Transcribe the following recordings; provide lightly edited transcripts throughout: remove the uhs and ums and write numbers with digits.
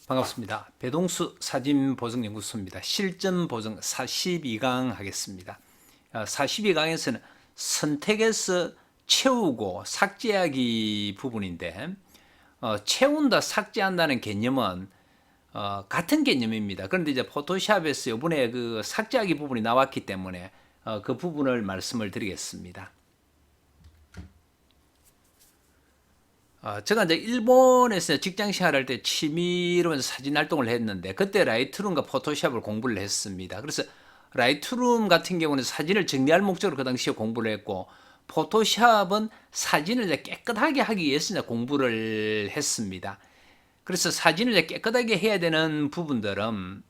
반갑습니다. 배동수 사진보정연구소입니다. 실전보정 42강 하겠습니다. 42강에서는 선택해서 채우고 삭제하기 부분인데 채운다 삭제한다는 개념은 같은 개념입니다. 그런데 이제 포토샵에서 이번에 그 삭제하기 부분이 나왔기 때문에 그 부분을 말씀을 드리겠습니다. 제가 이제 일본에서 직장 생활할 때 취미로 사진 활동을 했는데 그때 라이트룸과 포토샵을 공부를 했습니다. 그래서 라이트룸 같은 경우는 사진을 정리할 목적으로 그 당시에 공부를 했고 포토샵은 사진을 이제 깨끗하게 하기 위해서 이제 공부를 했습니다. 그래서 사진을 이제 깨끗하게 해야 되는 부분들은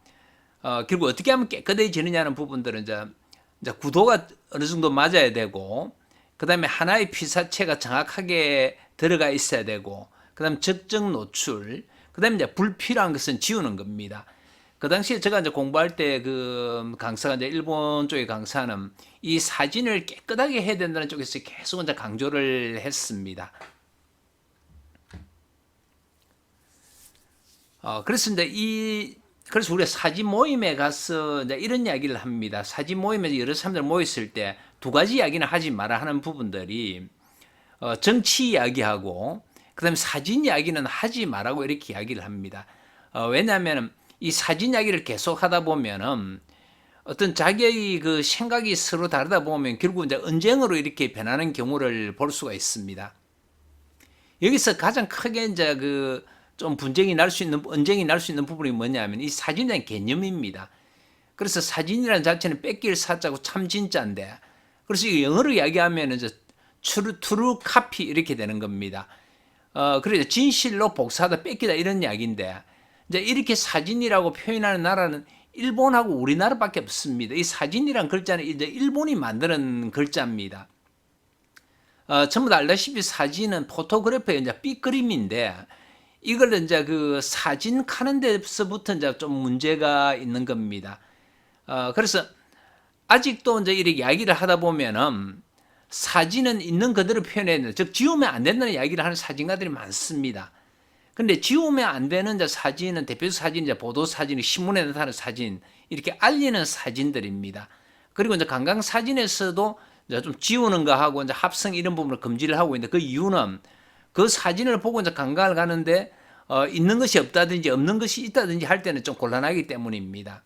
결국 어떻게 하면 깨끗해지느냐는 부분들은 이제 구도가 어느 정도 맞아야 되고 그 다음에 하나의 피사체가 정확하게 들어가 있어야 되고, 그 다음에 적정 노출, 그 다음에 이제 불필요한 것은 지우는 겁니다. 그 당시에 제가 이제 공부할 때 그 강사가 이제 일본 쪽의 강사는 이 사진을 깨끗하게 해야 된다는 쪽에서 계속 이제 강조를 했습니다. 그래서 그래서 우리가 사진 모임에 가서 이제 이런 이야기를 합니다. 사진 모임에서 여러 사람들 모였을 때 두 가지 이야기는 하지 마라 하는 부분들이 정치 이야기하고 그다음에 사진 이야기는 하지 말라고 이렇게 이야기를 합니다. 왜냐하면 이 사진 이야기를 계속 하다 보면은 어떤 자기의 그 생각이 서로 다르다 보면 결국 이제 언쟁으로 이렇게 변하는 경우를 볼 수가 있습니다. 여기서 가장 크게 이제 그 좀 언쟁이 날 수 있는 부분이 뭐냐면 이 사진의 개념입니다. 그래서 사진이라는 자체는 뺏길 사자고 참 진짜인데, 그래서 이 영어로 이야기하면 이제 true copy 이렇게 되는 겁니다. 그래서 진실로 복사하다 뺏기다 이런 이야기인데, 이제 이렇게 사진이라고 표현하는 나라는 일본하고 우리나라밖에 없습니다. 이 사진이란 글자는 이제 일본이 만드는 글자입니다. 전부 다 알다시피 사진은 포토그래퍼의 이제 삐그림인데, 이걸 이제 그 사진 카는 데서부터 이제 좀 문제가 있는 겁니다. 그래서 아직도 이제 이렇게 이야기를 하다 보면은 사진은 있는 그대로 표현해야 된다. 즉, 지우면 안 된다는 이야기를 하는 사진가들이 많습니다. 근데 지우면 안 되는 이제 사진은 대표 사진, 이제 보도 사진, 신문에 나타나는 사진, 이렇게 알리는 사진들입니다. 그리고 이제 관광 사진에서도 이제 좀 지우는 거 하고 이제 합성 이런 부분을 금지를 하고 있는데, 그 이유는 그 사진을 보고 이제 관광을 가는데 있는 것이 없다든지 없는 것이 있다든지 할 때는 좀 곤란하기 때문입니다.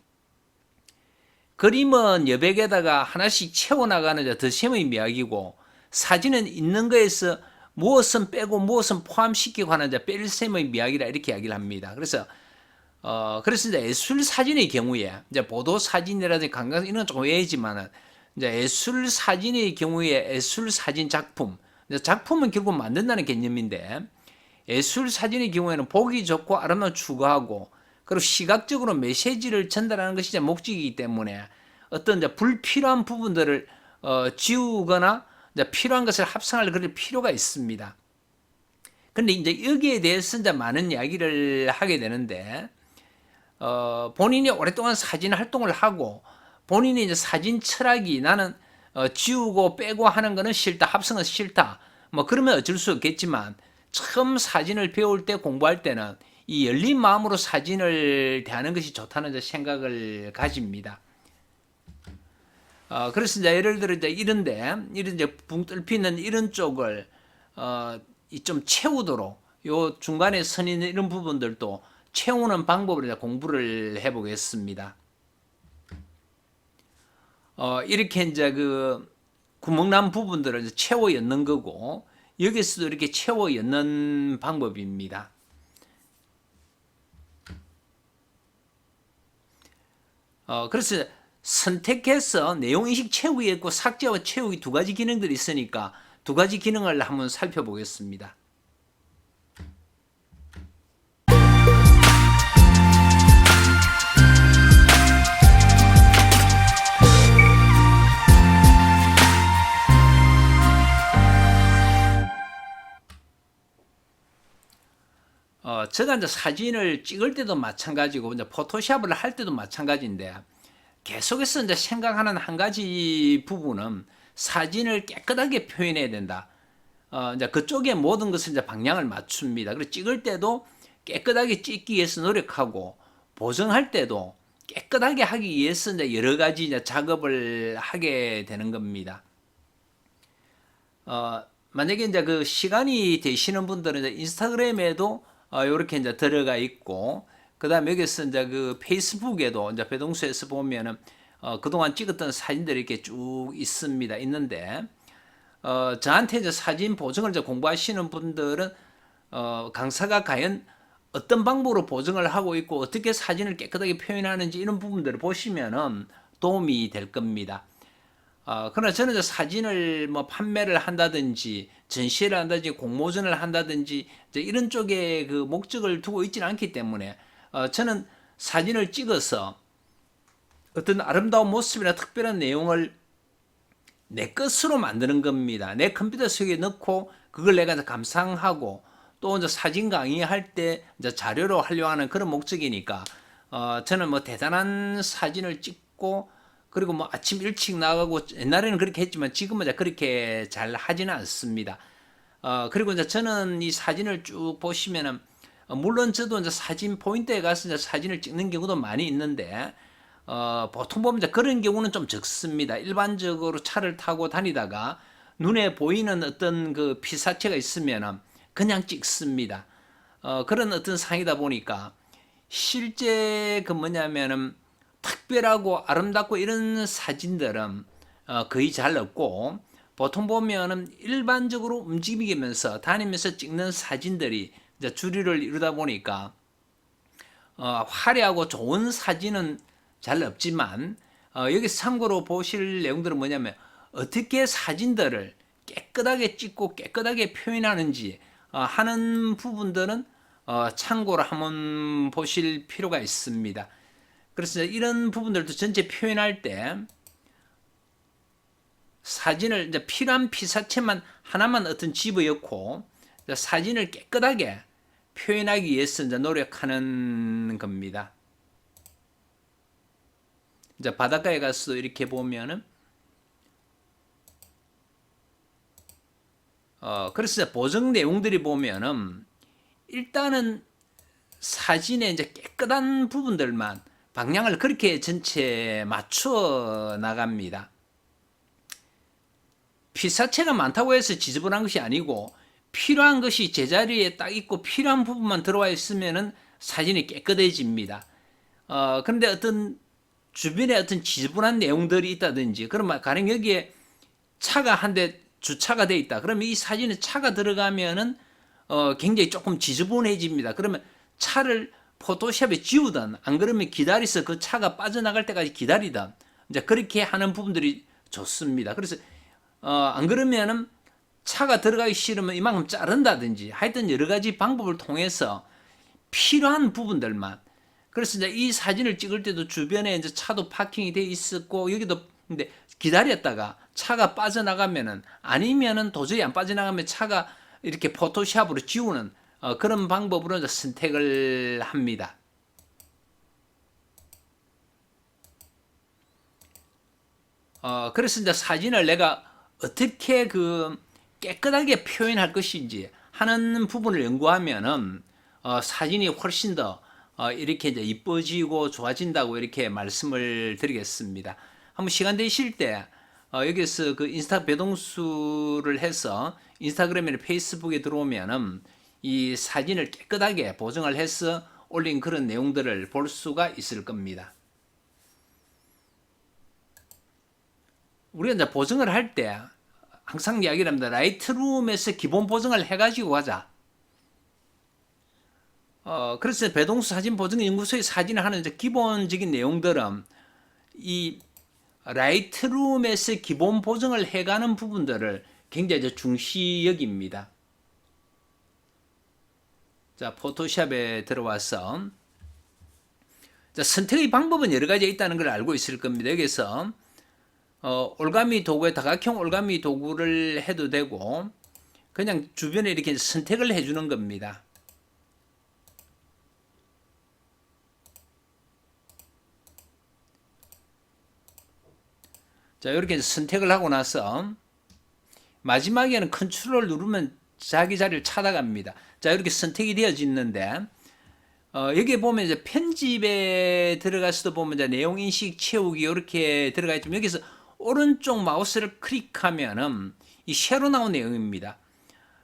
그림은 여백에다가 하나씩 채워나가는 덧셈의 이야기고, 사진은 있는 거에서 무엇은 빼고 무엇은 포함시키고 하는 뺄셈의 이야기라 이렇게 이야기를 합니다. 그래서 이제 예술 사진의 경우에 이제 보도 사진이라든지 관광 이런 건 조금 외지만은 이제 예술 사진의 경우에 예술 사진 작품, 작품은 결국 만든다는 개념인데, 예술 사진의 경우에는 보기 좋고 아름다운 추구하고 그리고 시각적으로 메시지를 전달하는 것이 이제 목적이기 때문에 어떤 이제 불필요한 부분들을 지우거나 이제 필요한 것을 합성할 그럴 필요가 있습니다. 그런데 이제 여기에 대해서 이제 많은 이야기를 하게 되는데, 본인이 오랫동안 사진 활동을 하고 본인이 이제 사진 철학이 나는 지우고 빼고 하는 거는 싫다, 합성은 싫다, 뭐 그러면 어쩔 수 없겠지만 처음 사진을 배울 때 공부할 때는 이 열린 마음으로 사진을 대하는 것이 좋다는 생각을 가집니다. 그래서 이제 예를 들어 이제 이런 이제 붕 뚫히는 이런 쪽을 좀 채우도록 요 중간에 선 있는 이런 부분들도 채우는 방법을 이제 공부를 해보겠습니다. 이렇게 이제 그 구멍난 부분들을 이제 채워 엮는 거고, 여기서도 이렇게 채워 엮는 방법입니다. 그래서 선택해서 내용인식 채우기 있고 삭제와 채우기 두 가지 기능들이 있으니까 두 가지 기능을 한번 살펴보겠습니다. 제가 이제 사진을 찍을 때도 마찬가지고 이제 포토샵을 할 때도 마찬가지인데, 계속해서 이제 생각하는 한 가지 부분은 사진을 깨끗하게 표현해야 된다. 이제 그쪽에 모든 것을 이제 방향을 맞춥니다. 그리고 찍을 때도 깨끗하게 찍기 위해서 노력하고 보정할 때도 깨끗하게 하기 위해서 이제 여러 가지 이제 작업을 하게 되는 겁니다. 만약에 이제 그 시간이 되시는 분들은 이제 인스타그램에도 이렇게 이제 들어가 있고, 그 다음에 여기서 이제 그 페이스북에도 이제 배동수에서 보면은 그동안 찍었던 사진들이 이렇게 쭉 있습니다. 있는데, 저한테 이제 사진 보정을 이제 공부하시는 분들은 강사가 과연 어떤 방법으로 보정을 하고 있고 어떻게 사진을 깨끗하게 표현하는지 이런 부분들을 보시면은 도움이 될 겁니다. 그러나 저는 사진을 뭐 판매를 한다든지 전시를 한다든지 공모전을 한다든지 이런 쪽에 그 목적을 두고 있지는 않기 때문에 저는 사진을 찍어서 어떤 아름다운 모습이나 특별한 내용을 내 것으로 만드는 겁니다. 내 컴퓨터 속에 넣고 그걸 내가 감상하고 또 이제 사진 강의할 때 이제 자료로 활용하는 그런 목적이니까 저는 뭐 대단한 사진을 찍고 그리고 뭐 아침 일찍 나가고 옛날에는 그렇게 했지만 지금은 이제 그렇게 잘 하지는 않습니다. 그리고 이제 저는 이 사진을 쭉 보시면은 물론 저도 이제 사진 포인트에 가서 이제 사진을 찍는 경우도 많이 있는데 보통 보면 이제 그런 경우는 좀 적습니다. 일반적으로 차를 타고 다니다가 눈에 보이는 어떤 그 피사체가 있으면은 그냥 찍습니다. 그런 어떤 상이다 보니까 실제 그 뭐냐면은 특별하고 아름답고 이런 사진들은 거의 잘 없고 보통 보면은 일반적으로 움직이면서 다니면서 찍는 사진들이 이제 주류를 이루다 보니까 화려하고 좋은 사진은 잘 없지만 여기서 참고로 보실 내용들은 뭐냐면 어떻게 사진들을 깨끗하게 찍고 깨끗하게 표현하는지 하는 부분들은 참고로 한번 보실 필요가 있습니다. 그래서 이런 부분들도 전체 표현할 때 사진을 이제 필요한 피사체만 하나만 어떤 집어넣고 사진을 깨끗하게 표현하기 위해서 이제 노력하는 겁니다. 이제 바닷가에 가서 이렇게 보면은 그래서 보정 내용들이 보면은 일단은 사진에 이제 깨끗한 부분들만 방향을 그렇게 전체 맞춰 나갑니다. 피사체가 많다고 해서 지저분한 것이 아니고 필요한 것이 제자리에 딱 있고 필요한 부분만 들어와 있으면은 사진이 깨끗해집니다. 그런데 어떤 주변에 어떤 지저분한 내용들이 있다든지 그러면 가령 여기에 차가 한 대 주차가 돼 있다. 그러면 이 사진에 차가 들어가면은 굉장히 조금 지저분해집니다. 그러면 차를 포토샵에 지우든 안 그러면 기다려서 그 차가 빠져나갈 때까지 기다리든 이제 그렇게 하는 부분들이 좋습니다. 그래서 안 그러면은 차가 들어가기 싫으면 이만큼 자른다든지 하여튼 여러 가지 방법을 통해서 필요한 부분들만 그래서 이제 이 사진을 찍을 때도 주변에 이제 차도 파킹이 돼 있었고 여기도 근데 기다렸다가 차가 빠져나가면은 아니면은 도저히 안 빠져나가면 차가 이렇게 포토샵으로 지우는 그런 방법으로 이제 선택을 합니다. 그래서 이제 사진을 내가 어떻게 그 깨끗하게 표현할 것인지 하는 부분을 연구하면은 사진이 훨씬 더 이렇게 이제 이뻐지고 좋아진다고 이렇게 말씀을 드리겠습니다. 한번 시간 되실 때 여기서 그 인스타 배동수를 해서 인스타그램이나 페이스북에 들어오면은 이 사진을 깨끗하게 보정을 해서 올린 그런 내용들을 볼 수가 있을 겁니다. 우리가 이제 보정을 할 때 항상 이야기를 합니다. 라이트룸에서 기본 보정을 해가지고 가자. 그래서 배동수 사진 보정 연구소의 사진을 하는 이제 기본적인 내용들은 이 라이트룸에서 기본 보정을 해가는 부분들을 굉장히 이제 중시 여깁니다. 자, 포토샵에 들어와서 자, 선택의 방법은 여러 가지 있다는 걸 알고 있을 겁니다. 여기서 올가미 도구에 다각형 올가미 도구를 해도 되고 그냥 주변에 이렇게 선택을 해주는 겁니다. 자, 이렇게 선택을 하고 나서 마지막에는 컨트롤 누르면 자기 자리를 찾아갑니다. 자, 이렇게 선택이 되어지는데 여기에 보면 이제 편집에 들어가서도 보면 이제 내용 인식 채우기 이렇게 들어가 있지만 여기서 오른쪽 마우스를 클릭하면은 이 새로 나온 내용입니다.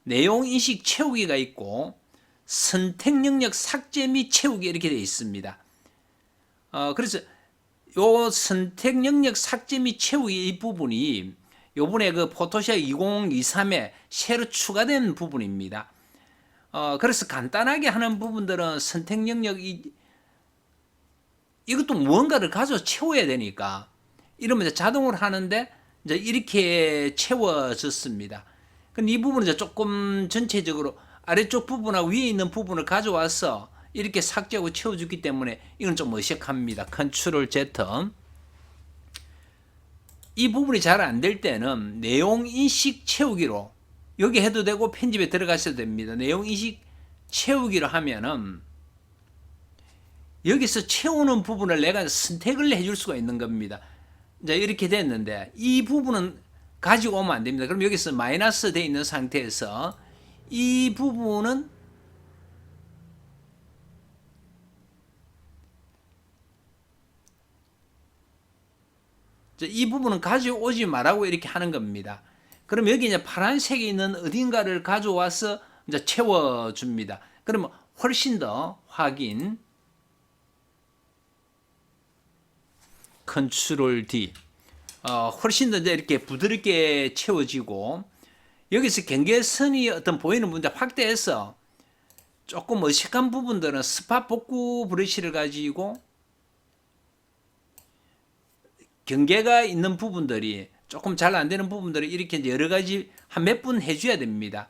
내용 인식 채우기가 있고 선택 영역 삭제 및 채우기 이렇게 되어 있습니다. 그래서 요 선택 영역 삭제 및 채우기 이 부분이 요번에 그 포토샵 2023에 새로 추가된 부분입니다. 그래서 간단하게 하는 부분들은 선택 영역이 이것도 무언가를 가져 채워야 되니까 이러면 이제 자동으로 하는데 이제 이렇게 채워졌습니다. 근데 이 부분은 이제 조금 전체적으로 아래쪽 부분하고 위에 있는 부분을 가져와서 이렇게 삭제하고 채워주기 때문에 이건 좀 어색합니다. 컨트롤 Z. 이 부분이 잘 안 될 때는 내용 인식 채우기로 여기 해도 되고 편집에 들어가셔도 됩니다. 내용 인식 채우기로 하면은 여기서 채우는 부분을 내가 선택을 해줄 수가 있는 겁니다. 이제 이렇게 됐는데 이 부분은 가지고 오면 안 됩니다. 그럼 여기서 마이너스 되어 있는 상태에서 이 부분은 가지고 오지 말라고 이렇게 하는 겁니다. 그럼 여기 이제 파란색이 있는 어딘가를 가져와서 이제 채워줍니다. 그러면 훨씬 더 확인, 컨트롤 D, 훨씬 더 이제 이렇게 부드럽게 채워지고 여기서 경계선이 어떤 보이는 부분들 확대해서 조금 어색한 부분들은 스팟 복구 브러쉬를 가지고 경계가 있는 부분들이 조금 잘 안 되는 부분들을 이렇게 여러 가지 한 몇 분 해줘야 됩니다.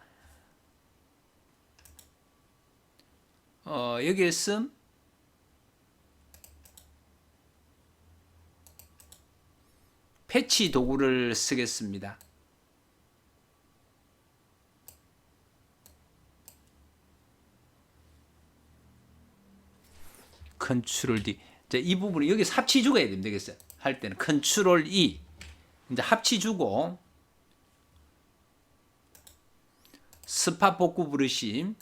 여기에서 패치 도구를 쓰겠습니다. 컨트롤 D. 이 부분이 여기 합치 주고 해야 됩니다. 할 때는 컨트롤 E. 이제 합치 주고 스팟 복구 브러쉬.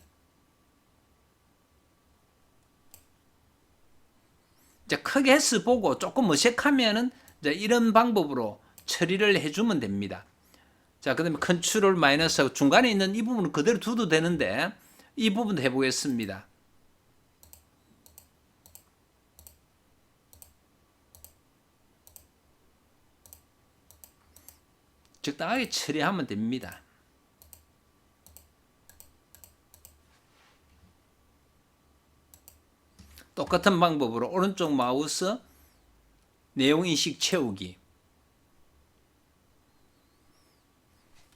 이제 크게 해서 보고 조금 어색하면은 이제 이런 방법으로 처리를 해주면 됩니다. 자, 그 다음에 컨트롤 마이너스 중간에 있는 이 부분은 그대로 둬도 되는데 이 부분도 해보겠습니다. 적당하게 처리하면 됩니다. 똑같은 방법으로 오른쪽 마우스 내용 인식 채우기.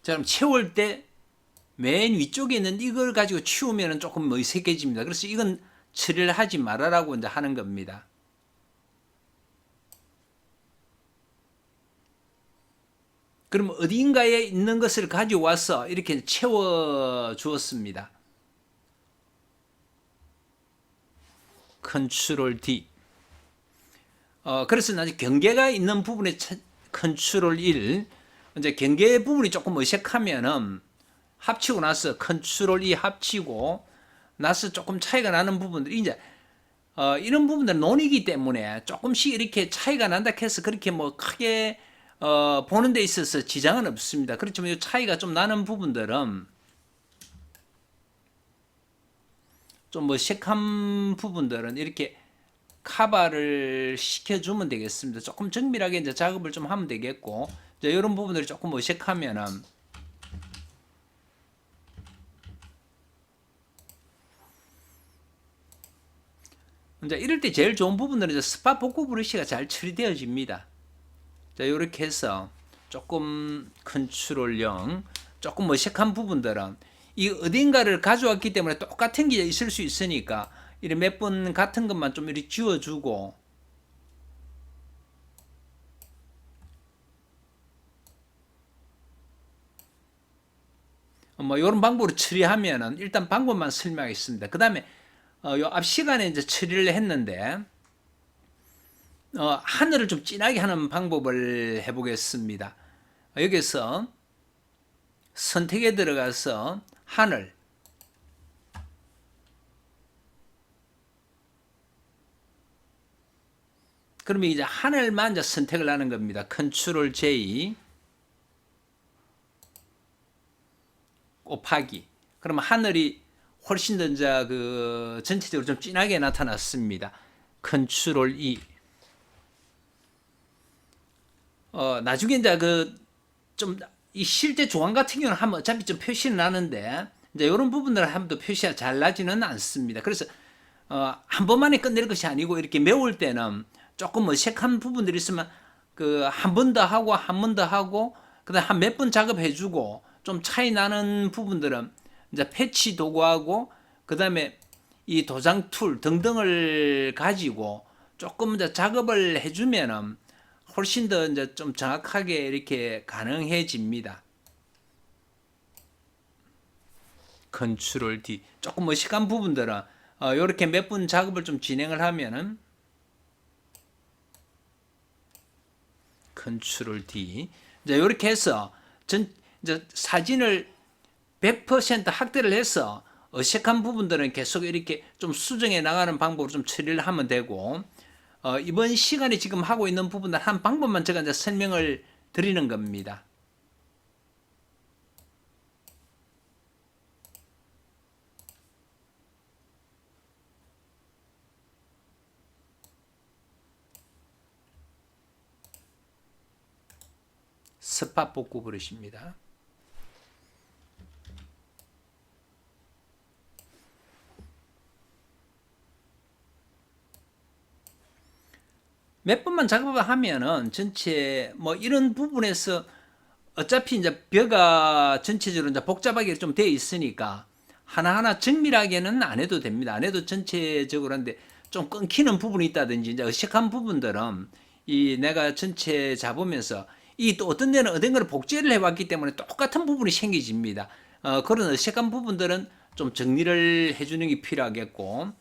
자, 그럼 채울 때 맨 위쪽에 있는 이걸 가지고 치우면 조금 어색해집니다. 그래서 이건 처리를 하지 말아라고 이제 하는 겁니다. 그럼 어딘가에 있는 것을 가져와서 이렇게 채워 주었습니다. 컨트롤 D. 그래서 나중에 경계가 있는 부분에 컨트롤 1. 이제 경계 부분이 조금 어색하면은 합치고 나서 컨트롤 E 합치고 나서 조금 차이가 나는 부분들이 이제 이런 부분들은 논이기 때문에 조금씩 이렇게 차이가 난다 해서 그렇게 뭐 크게 보는 데 있어서 지장은 없습니다. 그렇지만 이 차이가 좀 나는 부분들은 좀 어색한 부분들은 이렇게 커버를 시켜주면 되겠습니다. 조금 정밀하게 이제 작업을 좀 하면 되겠고, 이제 이런 부분들이 조금 어색하면은 이제 이럴 때 제일 좋은 부분들은 이제 스팟 복구 브러쉬가 잘 처리되어집니다. 자, 이렇게 해서 조금 컨트롤 0, 조금 어색한 부분들은 이 어딘가를 가져왔기 때문에 똑같은 게 있을 수 있으니까 이렇게 몇 번 같은 것만 좀 이렇게 지워주고 뭐 이런 방법으로 처리하면은 일단 방법만 설명하겠습니다. 그 다음에 요 앞 시간에 이제 처리를 했는데 하늘을 좀 진하게 하는 방법을 해보겠습니다. 여기서 선택에 들어가서 하늘, 그러면 이제 하늘만 이제 선택을 하는 겁니다. 컨트롤 J 곱하기. 그러면 하늘이 훨씬 더 이제 그 전체적으로 좀 진하게 나타났습니다. 컨트롤 E. 나중에 이제 그 좀 이 실제 조항 같은 경우는 하면 어차피 좀 표시는 나는데 이제 이런 부분들을 하면 또 표시가 잘 나지는 않습니다. 그래서 한 번만에 끝낼 것이 아니고 이렇게 메울 때는 조금 어색한 부분들이 있으면 그 한 번 더 하고 한 번 더 하고 그다음 한 몇 번 작업해주고 좀 차이 나는 부분들은 이제 패치 도구하고 그다음에 이 도장 툴 등등을 가지고 조금 더 작업을 해주면은 훨씬 더 이제 좀 정확하게 이렇게 가능해집니다. 컨트롤 D. 조금 어색한 부분들은 이렇게 몇 분 작업을 좀 진행을 하면은 컨트롤 D. 이제 이렇게 해서 이제 사진을 100% 확대를 해서 어색한 부분들은 계속 이렇게 좀 수정해 나가는 방법으로 좀 처리를 하면 되고, 이번 시간에 지금 하고 있는 부분들 한 방법만 제가 이제 설명을 드리는 겁니다. 스팟 복구 버릇입니다. 몇 번만 작업을 하면은 전체 뭐 이런 부분에서 어차피 이제 벼가 전체적으로 이제 복잡하게 좀 되어 있으니까 하나하나 정밀하게는 안 해도 됩니다. 안 해도 전체적으로 하는데 좀 끊기는 부분이 있다든지 이제 어색한 부분들은 이 내가 전체 잡으면서 이 또 어떤 데는 어떤 걸 복제를 해왔기 때문에 똑같은 부분이 생기집니다. 그런 어색한 부분들은 좀 정리를 해주는 게 필요하겠고,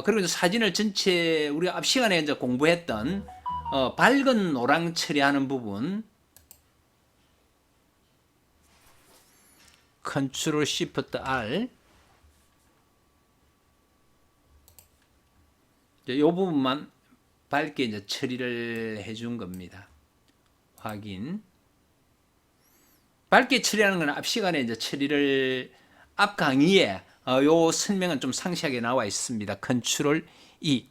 그리고 이제 사진을 전체 우리가 앞 시간에 이제 공부했던 밝은 노랑 처리하는 부분, 컨트롤 시프트 R 이 부분만 밝게 이제 처리를 해준 겁니다. 확인. 밝게 처리하는 건 앞 시간에 이제 처리를 앞 강의에 요 설명은 좀 상세하게 나와 있습니다. 컨트롤 E.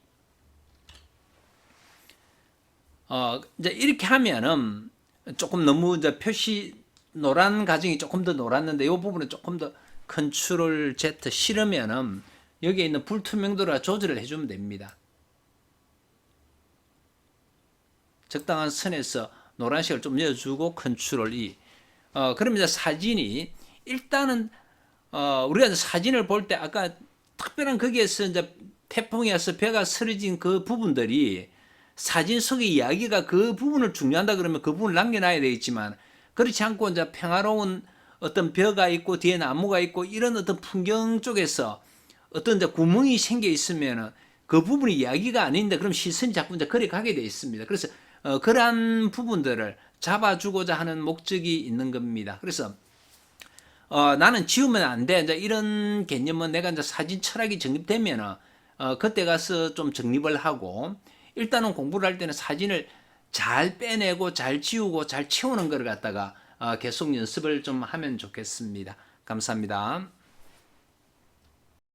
이제 이렇게 하면은 조금 너무 이제 표시 노란 가정이 조금 더 노랐는데 이 부분은 조금 더 컨트롤 Z 실으면은 여기에 있는 불투명도를 조절을 해주면 됩니다. 적당한 선에서 노란색을 좀 넣어주고 컨트롤 E. 그러면 이제 사진이 일단은 우리가 이제 사진을 볼 때 아까 특별한 거기에서 이제 태풍이 와서 벼가 쓰러진 그 부분들이 사진 속의 이야기가 그 부분을 중요한다 그러면 그 부분을 남겨놔야 되겠지만 그렇지 않고 이제 평화로운 어떤 벼가 있고 뒤에 나무가 있고 이런 어떤 풍경 쪽에서 어떤 이제 구멍이 생겨 있으면은 그 부분이 이야기가 아닌데 그럼 시선이 자꾸 이제 거리 가게 돼 있습니다. 그래서 그러한 부분들을 잡아주고자 하는 목적이 있는 겁니다. 그래서 나는 지우면 안 돼. 이제 이런 개념은 내가 이제 사진 철학이 정립되면은 그때 가서 좀 정립을 하고 일단은 공부를 할 때는 사진을 잘 빼내고 잘 지우고 잘 채우는 걸 갖다가 계속 연습을 좀 하면 좋겠습니다. 감사합니다.